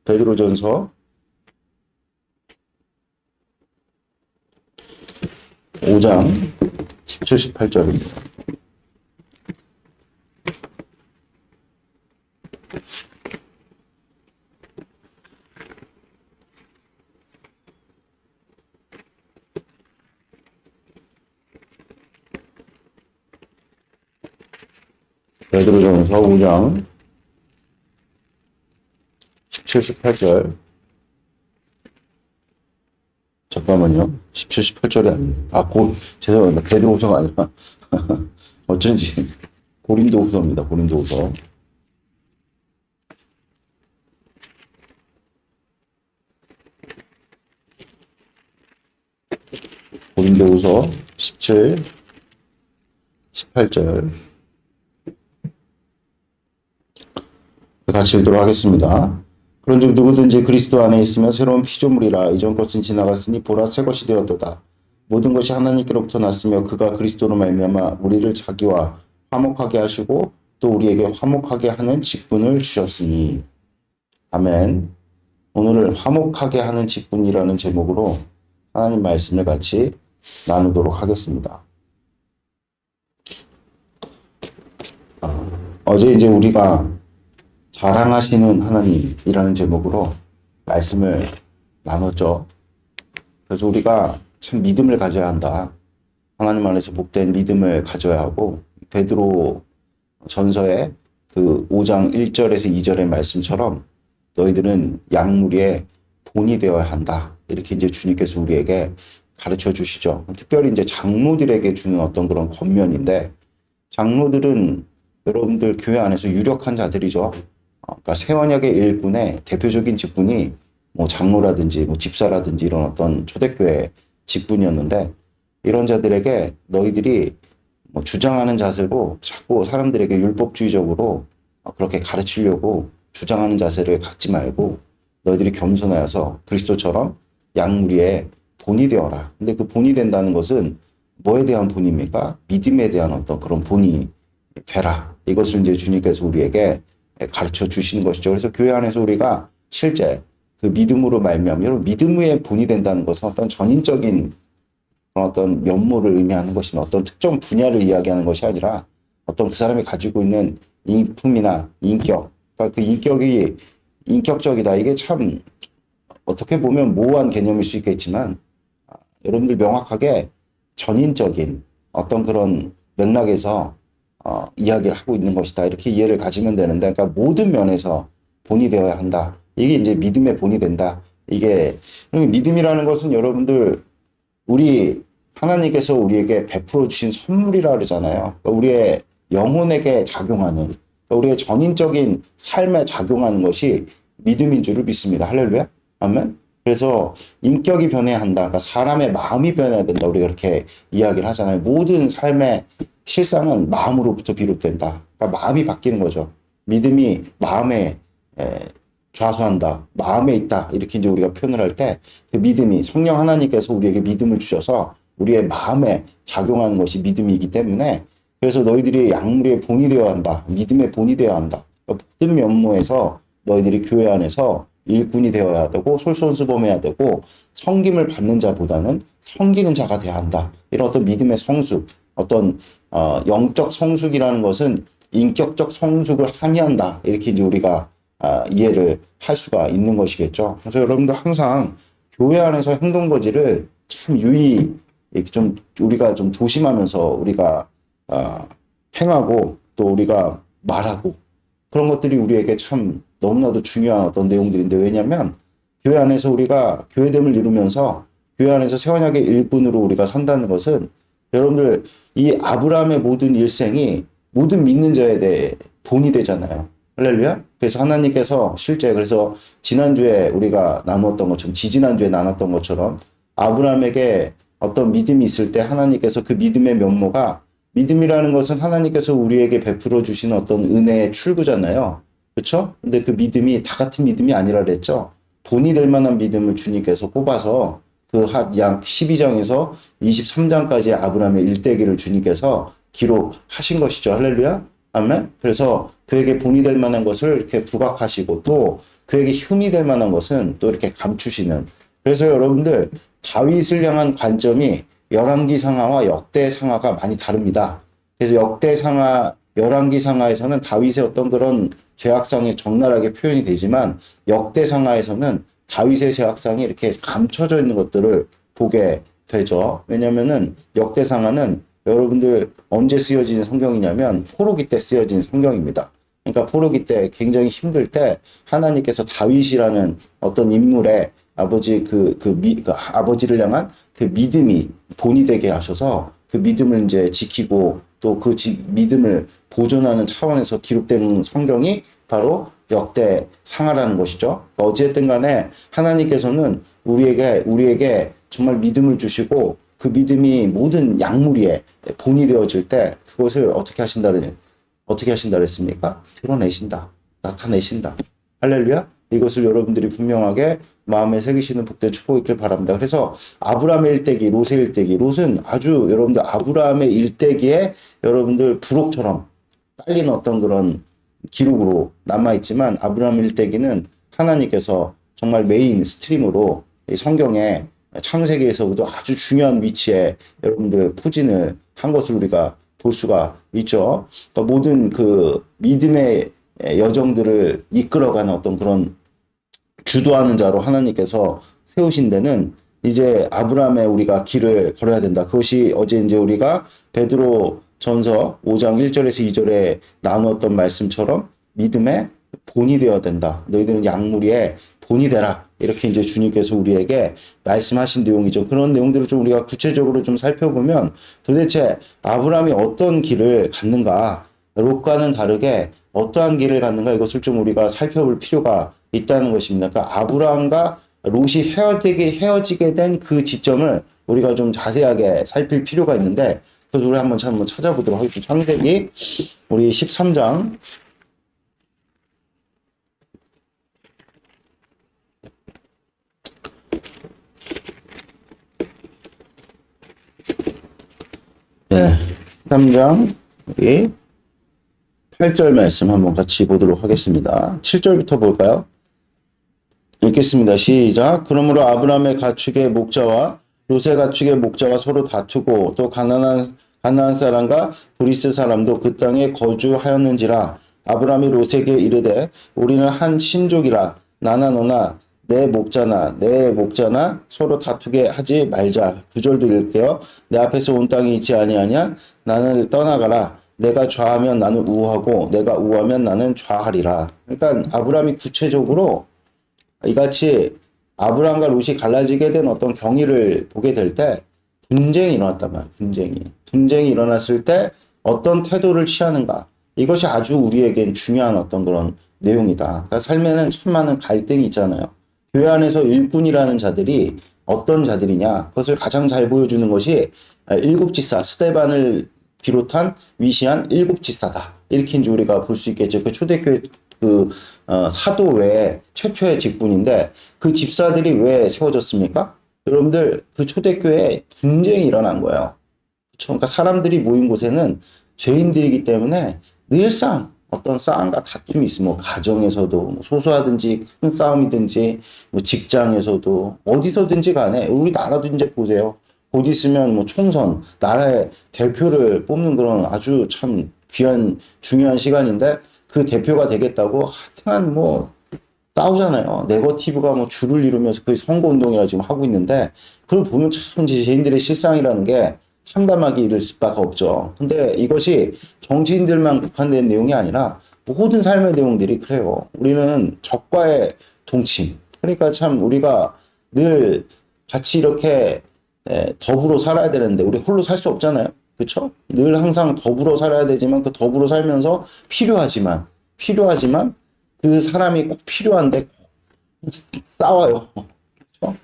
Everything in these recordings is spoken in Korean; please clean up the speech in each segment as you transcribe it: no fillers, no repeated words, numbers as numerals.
베드로전서 5장 17, 18절입니다. 베드로전서 5장 17, 18절. 잠깐만요. 17, 18절이 아닙니다. 죄송합니다. 베드로후서가 아니라 어쩐지 고린도후서입니다. 고린도후서. 고린도후서 17, 18절. 같이 읽도록 하겠습니다. 그런즉 누구든지 그리스도 안에 있으면 새로운 피조물이라. 이전 것은 지나갔으니 보라 새 것이 되었도다. 모든 것이 하나님께로부터 났으며 그가 그리스도로 말미암아 우리를 자기와 화목하게 하시고 또 우리에게 화목하게 하는 직분을 주셨으니. 아멘. 오늘은 화목하게 하는 직분이라는 제목으로 하나님 말씀을 같이 나누도록 하겠습니다. 어제 이제 우리가 자랑하시는 하나님이라는 제목으로 말씀을 나눴죠. 그래서 우리가 참 믿음을 가져야 한다. 하나님 안에서 복된 믿음을 가져야 하고, 베드로 전서의 그 5장 1절에서 2절의 말씀처럼 너희들은 양무리의 본이 되어야 한다. 이렇게 이제 주님께서 우리에게 가르쳐 주시죠. 특별히 이제 장로들에게 주는 어떤 그런 권면인데, 장로들은 여러분들 교회 안에서 유력한 자들이죠. 그러니까 새 언약의 일꾼의 대표적인 직분이 뭐 장로라든지 뭐 집사라든지 이런 어떤 초대교회 직분이었는데, 이런 자들에게 너희들이 뭐 주장하는 자세로 자꾸 사람들에게 율법주의적으로 그렇게 가르치려고 주장하는 자세를 갖지 말고 너희들이 겸손하여서 그리스도처럼 양무리의 본이 되어라. 근데 그 본이 된다는 것은 뭐에 대한 본입니까? 믿음에 대한 어떤 그런 본이 되라. 이것을 이제 주님께서 우리에게 가르쳐 주시는 것이죠. 그래서 교회 안에서 우리가 실제 그 믿음으로 말미암아, 여러분 믿음의 본이 된다는 것은 어떤 전인적인 어떤 면모를 의미하는 것이나 어떤 특정 분야를 이야기하는 것이 아니라 어떤 그 사람이 가지고 있는 인품이나 인격, 그러니까 그 인격이 인격적이다. 이게 참 어떻게 보면 모호한 개념일 수 있겠지만, 여러분들 명확하게 전인적인 어떤 그런 맥락에서 이야기를 하고 있는 것이다. 이렇게 이해를 가지면 되는데, 그러니까 모든 면에서 본이 되어야 한다. 이게 이제 믿음의 본이 된다. 이게 믿음이라는 것은 여러분들 우리 하나님께서 우리에게 베풀어 주신 선물이라 그러잖아요. 그러니까 우리의 영혼에게 작용하는, 그러니까 우리의 전인적인 삶에 작용하는 것이 믿음인 줄을 믿습니다. 할렐루야. 아멘. 그래서 인격이 변해야 한다. 그러니까 사람의 마음이 변해야 된다. 우리가 그렇게 이야기를 하잖아요. 모든 삶의 실상은 마음으로부터 비롯된다. 그러니까 마음이 바뀌는 거죠. 믿음이 마음에 좌수한다. 마음에 있다. 이렇게 이제 우리가 표현을 할 때 그 믿음이 성령 하나님께서 우리에게 믿음을 주셔서 우리의 마음에 작용하는 것이 믿음이기 때문에, 그래서 너희들이 양무리의 본이 되어야 한다. 믿음의 본이 되어야 한다. 그러니까 모든 면모에서 너희들이 교회 안에서 일꾼이 되어야 되고 솔선수범해야 되고 섬김을 받는 자보다는 섬기는 자가 되어야 한다. 이런 어떤 믿음의 성숙, 어떤 영적 성숙이라는 것은 인격적 성숙을 함의한다. 이렇게 이제 우리가 이해를 할 수가 있는 것이겠죠. 그래서 여러분들 항상 교회 안에서 행동거지를 참 유의 좀 우리가 좀 조심하면서 우리가 행하고 또 우리가 말하고, 그런 것들이 우리에게 참 너무나도 중요한 어떤 내용들인데, 왜냐하면 교회 안에서 우리가 교회됨을 이루면서 교회 안에서 새 언약의 일꾼으로 우리가 산다는 것은, 여러분들 이 아브라함의 모든 일생이 모든 믿는 자에 대해 본이 되잖아요. 할렐루야. 그래서 하나님께서 실제, 그래서 지난주에 우리가 나누었던 것처럼, 지지난주에 나눴던 것처럼 아브라함에게 어떤 믿음이 있을 때 하나님께서 그 믿음의 면모가, 믿음이라는 것은 하나님께서 우리에게 베풀어 주신 어떤 은혜의 출구잖아요. 그렇죠? 근데 그 믿음이 다 같은 믿음이 아니라 그랬죠. 본이 될 만한 믿음을 주님께서 뽑아서 그 약 12장에서 23장까지의 아브라함의 일대기를 주님께서 기록하신 것이죠. 할렐루야. 아멘. 그래서 그에게 본이 될 만한 것을 이렇게 부각하시고, 또 그에게 흠이 될 만한 것은 또 이렇게 감추시는. 그래서 여러분들 다윗을 향한 관점이 열왕기 상하와 역대 상하가 많이 다릅니다. 그래서 역대 상하, 열왕기 상하에서는 다윗의 어떤 그런 죄악상이 적나라하게 표현이 되지만 역대 상하에서는 다윗의 죄악상이 이렇게 감춰져 있는 것들을 보게 되죠. 왜냐면은 역대 상하는 여러분들 언제 쓰여진 성경이냐면 포로기 때 쓰여진 성경입니다. 그러니까 포로기 때 굉장히 힘들 때 하나님께서 다윗이라는 어떤 인물의 아버지를 향한 그 믿음이 본이 되게 하셔서 그 믿음을 이제 지키고 또 그 믿음을 보존하는 차원에서 기록된 성경이 바로 역대 상하라는 것이죠. 그러니까 어찌됐든 간에 하나님께서는 우리에게 정말 믿음을 주시고 그 믿음이 모든 약물에 본이 되어질 때 그것을 어떻게 하신다 그랬습니까? 드러내신다. 나타내신다. 할렐루야. 이것을 여러분들이 분명하게 마음에 새기시는 복된 축복이 있길 바랍니다. 그래서 아브라함의 일대기, 롯의 일대기, 롯은 아주 여러분들 아브라함의 일대기에 여러분들 부록처럼 딸린 어떤 그런 기록으로 남아있지만 아브라함 일대기는 하나님께서 정말 메인 스트림으로 성경에 창세기에서도 아주 중요한 위치에 여러분들 포진을 한 것을 우리가 볼 수가 있죠. 그러니까 모든 그 믿음의 여정들을 이끌어가는 어떤 그런 주도하는 자로 하나님께서 세우신 데는 이제 아브라함의 우리가 길을 걸어야 된다. 그것이 어제 이제 우리가 베드로 전서 5장 1절에서 2절에 나누었던 말씀처럼 믿음의 본이 되어야 된다. 너희들은 약물의 본이 되라. 이렇게 이제 주님께서 우리에게 말씀하신 내용이죠. 그런 내용들을 좀 우리가 구체적으로 좀 살펴보면 도대체 아브라함이 어떤 길을 갔는가, 롯과는 다르게 어떠한 길을 갔는가 이것을 좀 우리가 살펴볼 필요가 있다는 것입니다. 그러니까 아브라함과 롯이 헤어지게 된 그 지점을 우리가 좀 자세하게 살필 필요가 있는데 그래서 우리 한번 찾아보도록 하겠습니다. 창세기 우리 13장 네, 13장 우리 8절 말씀 한번 같이 보도록 하겠습니다. 7절부터 볼까요? 읽겠습니다. 시작. 그러므로 아브라함의 가축의 목자와 롯의 가축의 목자가 서로 다투고 또 가나안 사람과 브리스 사람도 그 땅에 거주하였는지라. 아브라함이 롯에게 이르되 우리는 한 신족이라 나나 너나 내 목자나 서로 다투게 하지 말자. 9절도 읽을게요. 내 앞에서 온 땅이 있지 아니하냐? 나는 떠나가라. 내가 좌하면 나는 우하고 내가 우하면 나는 좌하리라. 그러니까 아브라함이 구체적으로 이같이 아브라함과 롯이 갈라지게 된 어떤 경위를 보게 될 때 분쟁이 일어났단 말이에요. 분쟁이 일어났을 때 어떤 태도를 취하는가. 이것이 아주 우리에겐 중요한 어떤 그런 내용이다. 그러니까 삶에는 참 많은 갈등이 있잖아요. 교회 안에서 일꾼이라는 자들이 어떤 자들이냐. 그것을 가장 잘 보여주는 것이 일곱지사 스데반을 비롯한 위시한 일곱지사다. 이렇게 이제 우리가 볼 수 있겠죠. 그 초대교회 사도 외에 최초의 직분인데 그 집사들이 왜 세워졌습니까? 여러분들 그 초대교회에 분쟁이 일어난 거예요. 그렇죠? 그러니까 사람들이 모인 곳에는 죄인들이기 때문에 늘상 어떤 싸움과 다툼이 있으면 뭐 가정에서도 뭐 소소하든지 큰 싸움이든지 뭐 직장에서도 어디서든지 간에 우리 나라도 이제 보세요. 곧 있으면 뭐 총선 나라의 대표를 뽑는 그런 아주 참 귀한 중요한 시간인데 그 대표가 되겠다고 하여튼 뭐 싸우잖아요. 네거티브가 뭐 줄을 이루면서 그 선거운동이라 지금 하고 있는데 그걸 보면 참 죄인들의 실상이라는 게 참담하게 이를 수밖에 없죠. 근데 이것이 정치인들만 국한된 내용이 아니라 모든 삶의 내용들이 그래요. 우리는 적과의 동침. 그러니까 참 우리가 늘 같이 이렇게 더불어 살아야 되는데 우리 홀로 살 수 없잖아요. 그렇죠? 늘 항상 더불어 살아야 되지만 그 더불어 살면서 필요하지만 그 사람이 꼭 필요한데 꼭 싸워요. 그렇죠?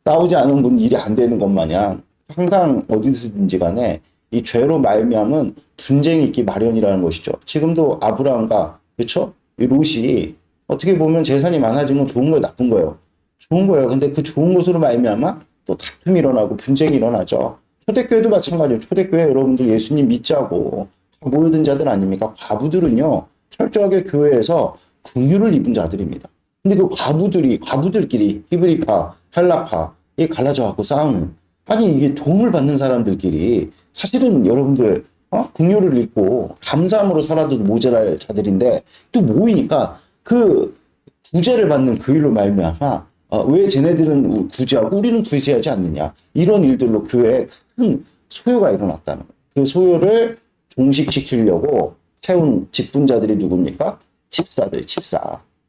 싸우지 않은 분 일이 안 되는 것 마냥 항상 어디서든지 간에 이 죄로 말미암은 분쟁이 있기 마련이라는 것이죠. 지금도 아브라함과 그렇죠? 이 롯이 어떻게 보면 재산이 많아진 건 좋은 거예요, 나쁜 거예요? 좋은 거예요. 근데 그 좋은 것으로 말미암아 또 다툼이 일어나고 분쟁이 일어나죠. 초대교회도 마찬가지예요. 초대교회 여러분들 예수님 믿자고 모여든 자들 아닙니까? 과부들은요 철저하게 교회에서 긍휼을 입은 자들입니다. 근데 그 과부들끼리 히브리파, 헬라파, 이 갈라져 갖고 싸우는. 아니, 이게 도움을 받는 사람들끼리 사실은 여러분들, 긍휼을 잊고 감사함으로 살아도 모자랄 자들인데 또 모이니까 그 구제를 받는 그 일로 말미암아 왜 쟤네들은 구제하고 우리는 구제하지 않느냐. 이런 일들로 교회에 큰 소요가 일어났다는 거예요. 그 소요를 종식시키려고 세운 직분자들이 누굽니까? 집사.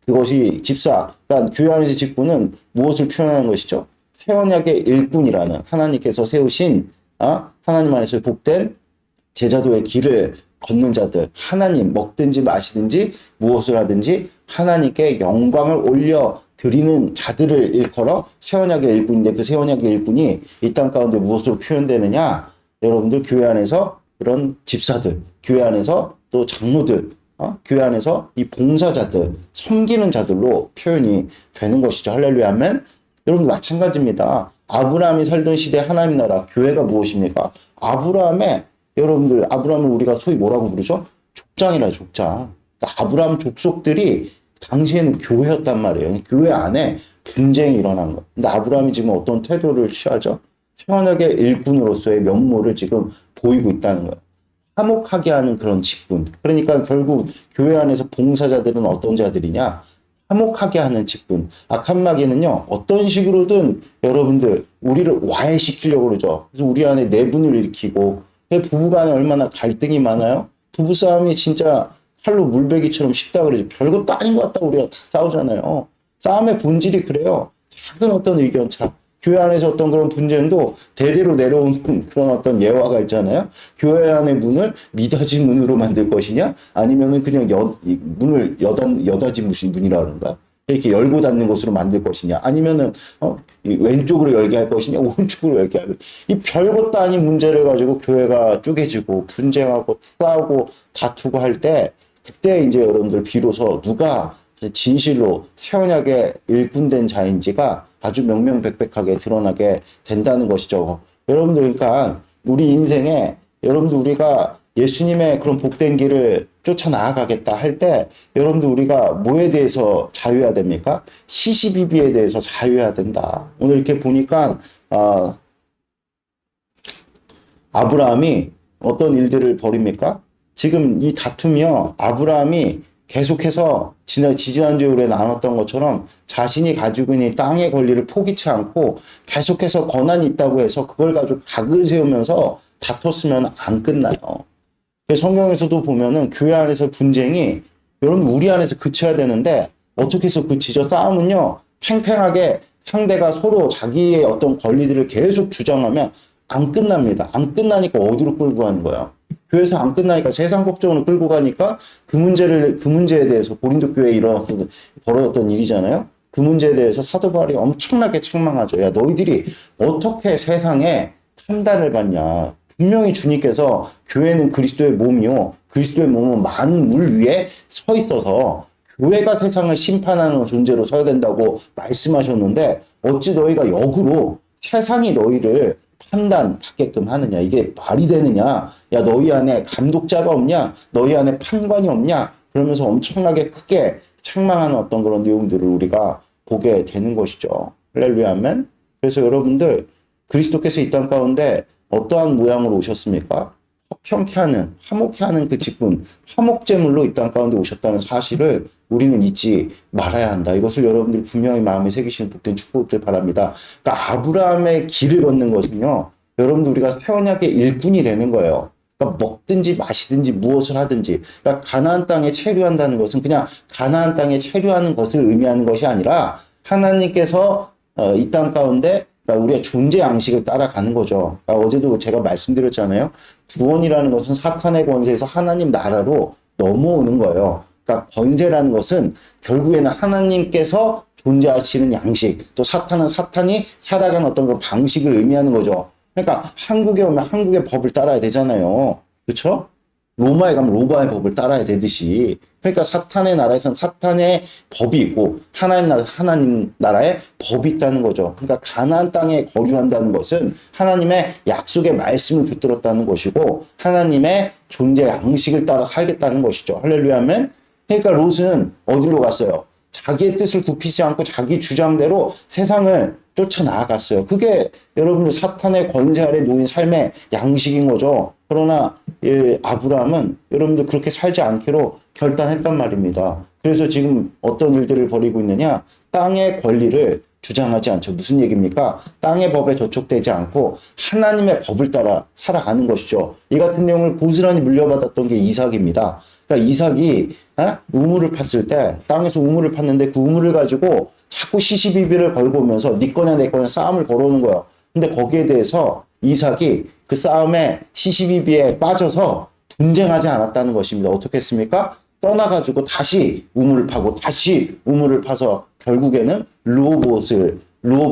그것이 집사. 그러니까 교회 안에서 직분은 무엇을 표현하는 것이죠? 새 언약의 일꾼이라는 하나님께서 세우신 하나님 안에서 복된 제자도의 길을 걷는 자들, 하나님 먹든지 마시든지 무엇을 하든지 하나님께 영광을 올려 드리는 자들을 일컬어 새 언약의 일꾼인데 그 새 언약의 일꾼이 이 땅 가운데 무엇으로 표현되느냐? 여러분들 교회 안에서 그런 집사들, 교회 안에서 또 장로들, 교회 안에서 이 봉사자들, 섬기는 자들로 표현이 되는 것이죠. 할렐루야, 아멘. 여러분 마찬가지입니다. 아브라함이 살던 시대 하나님 나라 교회가 무엇입니까? 아브라함을 우리가 소위 뭐라고 부르죠? 족장이라 족장. 그러니까 아브라함 족속들이 당시에는 교회였단 말이에요. 교회 안에 분쟁이 일어난 거예요. 근데 아브라함이 지금 어떤 태도를 취하죠? 세원역의 일꾼으로서의 면모를 지금 보이고 있다는 거예요. 화목하게 하는 그런 직분. 그러니까 결국 교회 안에서 봉사자들은 어떤 자들이냐? 화목하게 하는 직분. 칸막이는요, 어떤 식으로든 여러분들, 우리를 와해시키려고 그러죠. 그래서 우리 안에 내분을 일으키고, 부부간에 얼마나 갈등이 많아요? 부부싸움이 진짜 칼로 물베기처럼 쉽다 그러지. 별것도 아닌 것 같다 우리가 다 싸우잖아요. 싸움의 본질이 그래요. 작은 어떤 의견차. 교회 안에서 어떤 그런 분쟁도 대대로 내려오는 그런 어떤 예화가 있잖아요. 교회 안의 문을 미닫이 문으로 만들 것이냐? 아니면은 그냥 문을 여닫이 문이라 그런가? 이렇게 열고 닫는 것으로 만들 것이냐? 아니면은, 왼쪽으로 열게 할 것이냐? 오른쪽으로 열게 할 것이냐? 이 별것도 아닌 문제를 가지고 교회가 쪼개지고 분쟁하고 싸우고 다투고 할 때, 그때 이제 여러분들 비로소 누가 진실로 새 언약의 일꾼된 자인지가 아주 명명백백하게 드러나게 된다는 것이죠. 여러분들, 그러니까 우리 인생에 여러분들 우리가 예수님의 그런 복된 길을 쫓아 나아가겠다 할 때 여러분들 우리가 뭐에 대해서 자유해야 됩니까? 시시비비에 대해서 자유해야 된다. 오늘 이렇게 보니까 아브라함이 어떤 일들을 벌입니까? 지금 이 다툼이요. 아브라함이 계속해서 지지난주에 우리가 나눴던 것처럼 자신이 가지고 있는 땅의 권리를 포기치 않고 계속해서 권한이 있다고 해서 그걸 가지고 각을 세우면서 다퉜으면 안 끝나요. 성경에서도 보면은 교회 안에서 분쟁이 여러분 우리 안에서 그쳐야 되는데 어떻게 해서 그치죠? 싸움은요. 팽팽하게 상대가 서로 자기의 어떤 권리들을 계속 주장하면 안 끝납니다. 안 끝나니까 어디로 끌고 가는 거야? 교회에서 안 끝나니까 세상 법정으로 끌고 가니까 그 문제에 대해서 고린도 교회에 벌어졌던 일이잖아요. 그 문제에 대해서 사도 바울이 엄청나게 책망하죠. 야, 너희들이 어떻게 세상에 판단을 받냐. 분명히 주님께서 교회는 그리스도의 몸이요. 그리스도의 몸은 많은 물 위에 서 있어서 교회가 세상을 심판하는 존재로 서야 된다고 말씀하셨는데 어찌 너희가 역으로 세상이 너희를 판단받게끔 하느냐. 이게 말이 되느냐. 야, 너희 안에 감독자가 없냐. 너희 안에 판관이 없냐. 그러면서 엄청나게 크게 책망하는 어떤 그런 내용들을 우리가 보게 되는 것이죠. 할렐루야, 아멘. 그래서 여러분들 그리스도께서 이 땅 가운데 어떠한 모양으로 오셨습니까? 화평케 하는, 화목케 하는 그 직분, 화목제물로 이 땅 가운데 오셨다는 사실을 우리는 잊지 말아야 한다. 이것을 여러분들이 분명히 마음에 새기시는 복된 축복들 바랍니다. 그러니까 아브라함의 길을 걷는 것은요, 여러분들 우리가 새 언약의 일꾼이 되는 거예요. 그러니까 먹든지 마시든지 무엇을 하든지, 그러니까 가나안 땅에 체류한다는 것은 그냥 가나안 땅에 체류하는 것을 의미하는 것이 아니라 하나님께서 이 땅 가운데 그러니까 우리가 존재 양식을 따라가는 거죠. 그러니까 어제도 제가 말씀드렸잖아요. 구원이라는 것은 사탄의 권세에서 하나님 나라로 넘어오는 거예요. 그러니까 권세라는 것은 결국에는 하나님께서 존재하시는 양식, 또 사탄은 사탄이 살아가는 어떤 그 방식을 의미하는 거죠. 그러니까 한국에 오면 한국의 법을 따라야 되잖아요. 그렇죠? 로마에 가면 로마의 법을 따라야 되듯이. 그러니까 사탄의 나라에서는 사탄의 법이 있고 하나님 나라에서 하나님 나라의 법이 있다는 거죠. 그러니까 가나안 땅에 거주한다는 것은 하나님의 약속의 말씀을 붙들었다는 것이고 하나님의 존재 양식을 따라 살겠다는 것이죠. 할렐루야, 아멘. 그러니까 롯은 어디로 갔어요? 자기의 뜻을 굽히지 않고 자기 주장대로 세상을 쫓아나아갔어요. 그게 여러분들 사탄의 권세 아래 놓인 삶의 양식인 거죠. 그러나 아브라함은 여러분들 그렇게 살지 않기로 결단했단 말입니다. 그래서 지금 어떤 일들을 벌이고 있느냐? 땅의 권리를 주장하지 않죠. 무슨 얘기입니까? 땅의 법에 저촉되지 않고 하나님의 법을 따라 살아가는 것이죠. 이 같은 내용을 고스란히 물려받았던 게 이삭입니다. 그러니까 이삭이 우물을 팠을 때 땅에서 우물을 팠는데 그 우물을 가지고 자꾸 시시비비를 걸고 오면서 네 거냐 내 거냐 싸움을 걸어오는 거예요. 근데 거기에 대해서 이삭이 그 싸움에 시시비비에 빠져서 분쟁하지 않았다는 것입니다. 어떻게 했습니까? 떠나가지고 다시 우물을 파고 다시 우물을 파서 결국에는 르호봇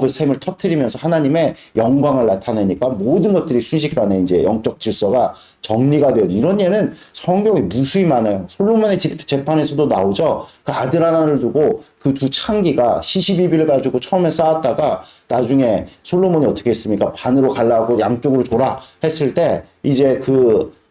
샘을 터뜨리면서 하나님의 영광을 나타내니까 모든 것들이 순식간에 이제 영적 질서가 정리가 되어 이런 예는 성경에 무수히 많아요. 솔로몬의 재판에서도 나오죠. 그 아들 하나를 두고 그 두 창기가 시시비비를 가지고 처음에 쌓았다가 나중에 솔로몬이 어떻게 했습니까? 반으로 갈라고 양쪽으로 줘라 했을 때 이제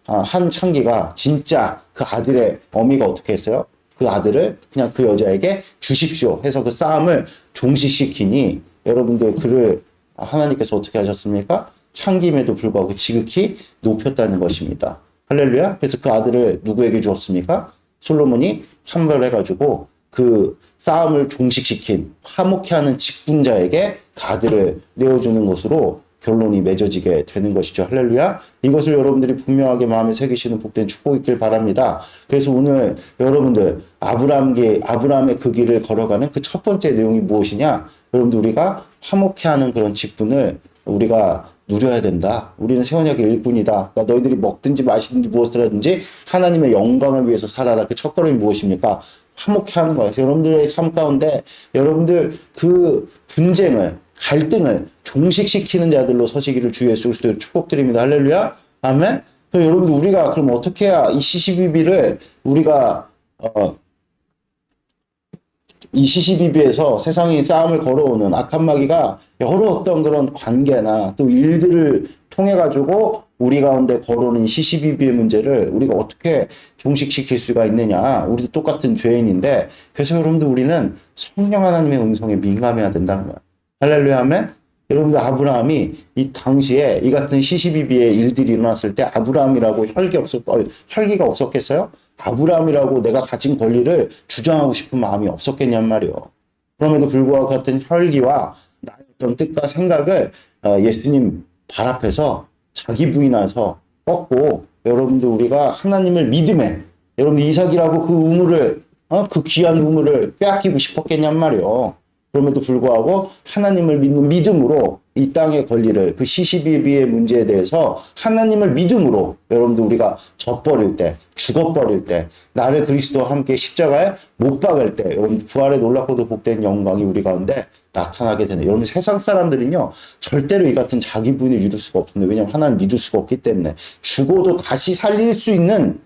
한 창기가 진짜 그 아들의 어미가 어떻게 했어요? 그 아들을 그냥 그 여자에게 주십시오 해서 그 싸움을 종식시키니 여러분들 그를 하나님께서 어떻게 하셨습니까? 창기임에도 불구하고 지극히 높였다는 것입니다. 할렐루야. 그래서 그 아들을 누구에게 주었습니까? 솔로몬이 판별해가지고 그 싸움을 종식시킨 화목해 하는 직분자에게 그 아들을 내어주는 것으로 결론이 맺어지게 되는 것이죠. 할렐루야. 이것을 여러분들이 분명하게 마음에 새기시는 복된 축복이 있길 바랍니다. 그래서 오늘 여러분들 아브라함의 그 길을 걸어가는 그 첫 번째 내용이 무엇이냐? 여러분들 우리가 화목해하는 그런 직분을 우리가 누려야 된다. 우리는 새 언약의 일꾼이다. 그러니까 너희들이 먹든지 마시든지 무엇을 하든지 하나님의 영광을 위해서 살아라. 그 첫걸음이 무엇입니까? 화목해하는 거예요. 여러분들의 삶 가운데 여러분들 그 분쟁을 갈등을 종식시키는 자들로 서시기를 주 예수 그리스도로 축복드립니다. 할렐루야. 아멘. 그럼 여러분들 우리가 그럼 어떻게 해야 이 시시비비를 우리가 이 시시비비에서 세상이 싸움을 걸어오는 악한 마귀가 여러 어떤 그런 관계나 또 일들을 통해 가지고 우리 가운데 걸어오는 시시비비의 문제를 우리가 어떻게 종식시킬 수가 있느냐. 우리도 똑같은 죄인인데 그래서 여러분들 우리는 성령 하나님의 음성에 민감해야 된다는 거야. 할렐루야 하면 여러분들 아브라함이 이 당시에 이 같은 시시비비의 일들이 일어났을 때 아브라함이라고 혈기가 없었겠어요? 아브라함이라고 내가 가진 권리를 주장하고 싶은 마음이 없었겠냔 말이요. 그럼에도 불구하고 같은 혈기와 나의 어떤 뜻과 생각을 예수님 발 앞에서 자기 부인해서 꺾고 여러분들 우리가 하나님을 믿음에 여러분들 이삭이라고 그 우물을 그 귀한 우물을 빼앗기고 싶었겠냔 말이요. 그럼에도 불구하고 하나님을 믿는 믿음으로 이 땅의 권리를 그 시시비비의 문제에 대해서 하나님을 믿음으로 여러분들 우리가 져버릴 때 죽어버릴 때 나를 그리스도와 함께 십자가에 못 박을 때 여러분 부활의 놀랍고도 복된 영광이 우리 가운데 나타나게 되는 여러분 세상 사람들은요 절대로 이 같은 자기 부인을 이룰 수가 없습니다. 왜냐하면 하나님을 믿을 수가 없기 때문에 죽어도 다시 살릴 수 있는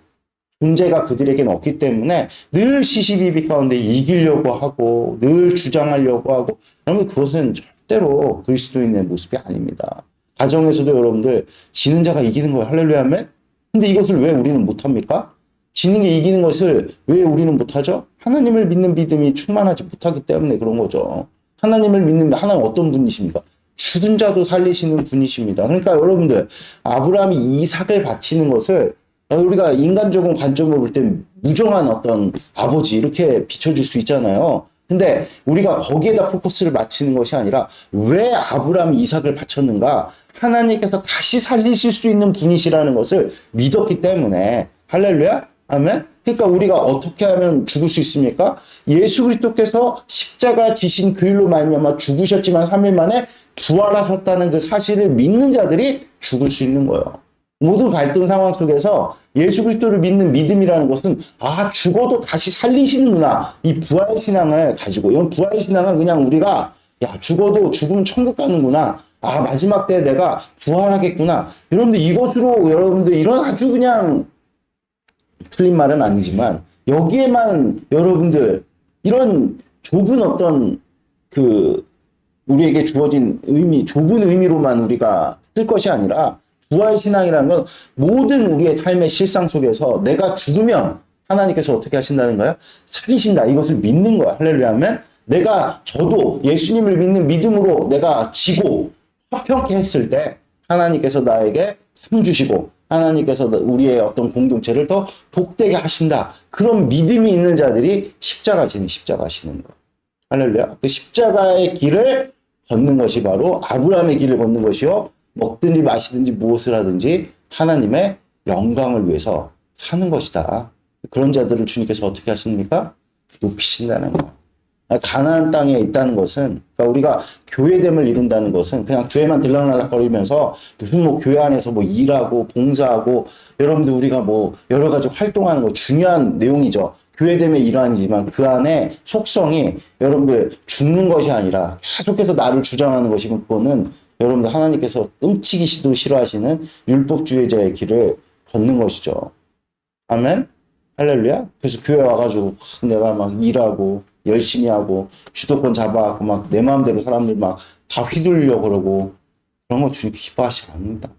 존재가 그들에게는 없기 때문에 늘 시시비비 가운데 이기려고 하고 늘 주장하려고 하고 여러분 그것은 절대로 그리스도인의 모습이 아닙니다. 가정에서도 여러분들 지는 자가 이기는 거예요. 할렐루야 하면 근데 이것을 왜 우리는 못합니까? 지는 게 이기는 것을 왜 우리는 못하죠? 하나님을 믿는 믿음이 충만하지 못하기 때문에 그런 거죠. 하나님을 믿는 하나님 어떤 분이십니까? 죽은 자도 살리시는 분이십니다. 그러니까 여러분들 아브라함이 이삭을 바치는 것을 우리가 인간적인 관점으로 볼 때 무정한 어떤 아버지 이렇게 비춰질 수 있잖아요. 근데 우리가 거기에다 포커스를 맞추는 것이 아니라 왜 아브라함이 이삭을 바쳤는가? 하나님께서 다시 살리실 수 있는 분이시라는 것을 믿었기 때문에 할렐루야? 아멘? 그러니까 우리가 어떻게 하면 죽을 수 있습니까? 예수 그리스도께서 십자가 지신 그 일로 말미암아 죽으셨지만 3일 만에 부활하셨다는 그 사실을 믿는 자들이 죽을 수 있는 거예요. 모든 갈등 상황 속에서 예수 그리스도를 믿는 믿음이라는 것은 죽어도 다시 살리시는구나. 이 부활 신앙을 가지고 이런 부활 신앙은 그냥 우리가 죽어도 죽으면 천국 가는구나. 마지막 때에 내가 부활하겠구나. 여러분들 이것으로 여러분들 이런 아주 그냥 틀린 말은 아니지만 여기에만 여러분들 이런 좁은 어떤 우리에게 주어진 좁은 의미로만 우리가 쓸 것이 아니라 부활신앙이라는 건 모든 우리의 삶의 실상 속에서 내가 죽으면 하나님께서 어떻게 하신다는 거야? 살리신다. 이것을 믿는 거야. 할렐루야 하면 저도 예수님을 믿는 믿음으로 내가 지고 화평케 했을 때 하나님께서 나에게 상 주시고 하나님께서 우리의 어떤 공동체를 더 복되게 하신다. 그런 믿음이 있는 자들이 십자가 지는 거. 할렐루야. 그 십자가의 길을 걷는 것이 바로 아브라함의 길을 걷는 것이요. 먹든지 마시든지 무엇을 하든지 하나님의 영광을 위해서 사는 것이다. 그런 자들을 주님께서 어떻게 하십니까? 높이신다는 거. 가나안 땅에 있다는 것은, 그러니까 우리가 교회됨을 이룬다는 것은 그냥 교회만 들락날락거리면서 무슨 뭐 교회 안에서 뭐 일하고 봉사하고 여러분들 우리가 뭐 여러 가지 활동하는 거 중요한 내용이죠. 교회됨의 일환이지만 그 안에 속성이 여러분들 죽는 것이 아니라 계속해서 나를 주장하는 것이면 그거는 여러분들 하나님께서 끔찍이시도 싫어하시는 율법주의자의 길을 걷는 것이죠. 아멘? 할렐루야? 그래서 교회 와가지고 내가 막 일하고 열심히 하고 주도권 잡아갖고 막 내 마음대로 사람들 막 다 휘둘려고 그러고 그런 거 주님 기뻐하시지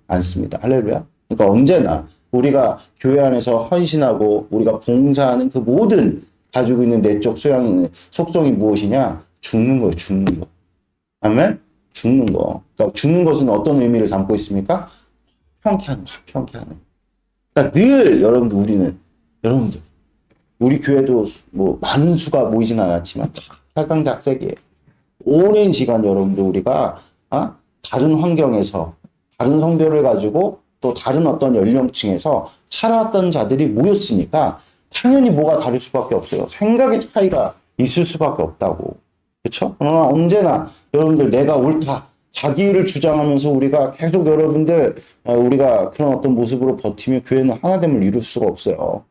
않습니다. 할렐루야? 그러니까 언제나 우리가 교회 안에서 헌신하고 우리가 봉사하는 그 모든 가지고 있는 내적 소양이 속성이 무엇이냐? 죽는 거예요. 죽는 거. 아멘? 죽는 거. 그러니까 죽는 것은 어떤 의미를 담고 있습니까? 화평케 하는. 그러니까 늘 여러분들 우리 교회도 뭐 많은 수가 모이진 않았지만 팔강작색이에요. 오랜 시간 여러분들 우리가 다른 환경에서 다른 성별을 가지고 또 다른 어떤 연령층에서 살아왔던 자들이 모였으니까 당연히 뭐가 다를 수밖에 없어요. 생각의 차이가 있을 수밖에 없다고. 그렇죠? 그러나 언제나 여러분들 내가 옳다. 자기를 주장하면서 우리가 계속 여러분들 우리가 그런 어떤 모습으로 버티면 교회는 하나됨을 이룰 수가 없어요.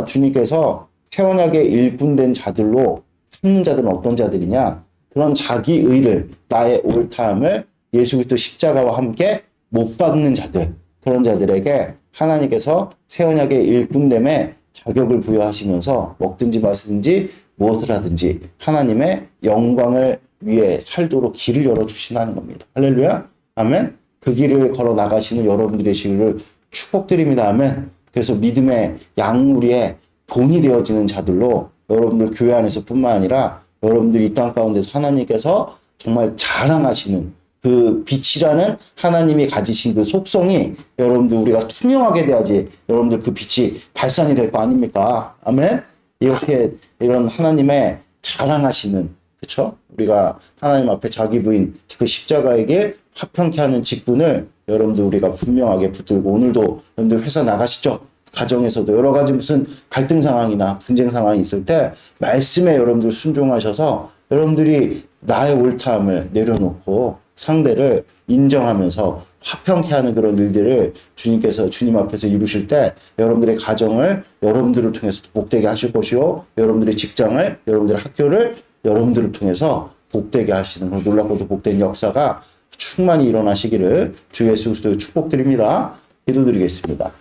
주님께서 새 언약의 일꾼된 자들로 삼는 자들은 어떤 자들이냐? 그런 자기 의를 나의 옳다함을 예수 그리스도 십자가와 함께 못 박는 자들, 그런 자들에게 하나님께서 새 언약의 일꾼됨의 자격을 부여하시면서 먹든지 마시든지 무엇을 하든지 하나님의 영광을 위해 살도록 길을 열어주신다는 겁니다. 할렐루야. 아멘. 그 길을 걸어 나가시는 여러분들의 시기를 축복드립니다. 아멘. 그래서 믿음의 양우리의 본이 되어지는 자들로 여러분들 교회 안에서 뿐만 아니라 여러분들 이 땅 가운데서 하나님께서 정말 자랑하시는 그 빛이라는 하나님이 가지신 그 속성이 여러분들 우리가 투명하게 돼야지 여러분들 그 빛이 발산이 될 거 아닙니까? 아멘? 이렇게 이런 하나님의 자랑하시는, 그쵸? 우리가 하나님 앞에 자기 부인 그 십자가의 길 화평케 하는 직분을 여러분들 우리가 분명하게 붙들고 오늘도 여러분들 회사 나가시죠? 가정에서도 여러 가지 무슨 갈등 상황이나 분쟁 상황이 있을 때 말씀에 여러분들 순종하셔서 여러분들이 나의 옳다함을 내려놓고 상대를 인정하면서 화평케 하는 그런 일들을 주님께서 주님 앞에서 이루실 때 여러분들의 가정을 여러분들을 통해서 복되게 하실 것이요 여러분들의 직장을 여러분들의 학교를 여러분들을 통해서 복되게 하시는 그런 놀랍고도 복된 역사가 충만히 일어나시기를 주 예수 그리스도의 축복드립니다. 기도드리겠습니다.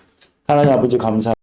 하나님 아버지 감사